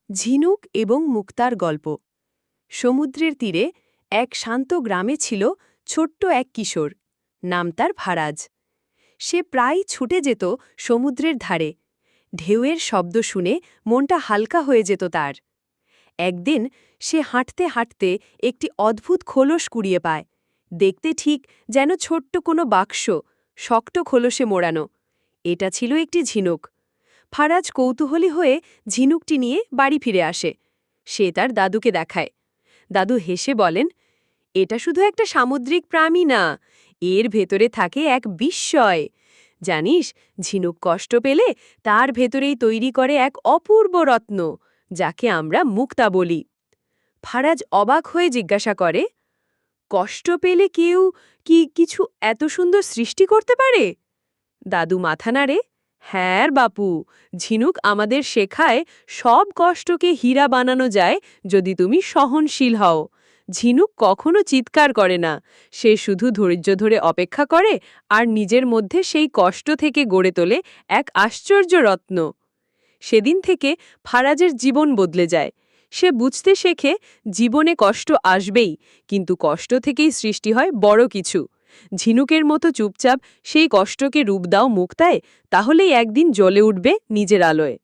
ঝিনুক এবং মুক্তার গল্প। সমুদ্রের তীরে এক শান্ত গ্রামে ছিল ছোট্ট এক কিশোর, নাম তার ফারাজ। সে প্রায় ছুটে যেত সমুদ্রের ধারে। ঢেউয়ের শব্দ শুনে মনটা হালকা হয়ে যেত তার। একদিন সে হাঁটতে হাঁটতে একটি অদ্ভুত খোলস কুড়িয়ে পায়। দেখতে ঠিক যেন ছোট্ট কোনো বাক্স, শক্ত খোলসে মোড়ানো। এটা ছিল একটি ঝিনুক। ফারাজ কৌতূহলী হয়ে ঝিনুকটি নিয়ে বাড়ি ফিরে আসে। সে তার দাদুকে দেখায়। দাদু হেসে বলেন, এটা শুধু একটা সামুদ্রিক প্রাণী না, এর ভেতরে থাকে এক বিস্ময়। জানিস, ঝিনুক কষ্ট পেলে তার ভেতরেই তৈরি করে এক অপূর্ব রত্ন, যাকে আমরা মুক্তা বলি। ফারাজ অবাক হয়ে জিজ্ঞাসা করে, কষ্ট পেলে কেউ কি কিছু এত সুন্দর সৃষ্টি করতে পারে? দাদু মাথা নাড়ে, হ্যাঁ বাপু, ঝিনুক আমাদের শেখায় সব কষ্টকে হীরা বানানো যায় যদি তুমি সহনশীল হও। ঝিনুক কখনো চিৎকার করে না, সে শুধু ধৈর্য ধরে অপেক্ষা করে আর নিজের মধ্যে সেই কষ্ট থেকে গড়ে তোলে এক আশ্চর্য রত্ন। সেদিন থেকে ফারাজের জীবন বদলে যায়। সে বুঝতে শেখে জীবনে কষ্ট আসবেই, কিন্তু কষ্ট থেকেই সৃষ্টি হয় বড় কিছু। ঝিনুকের মতো চুপচাপ সেই কষ্টকে রূপ দাও মুক্তায়, তাহলেই একদিন জ্বলে উঠবে নিজের আলোয়।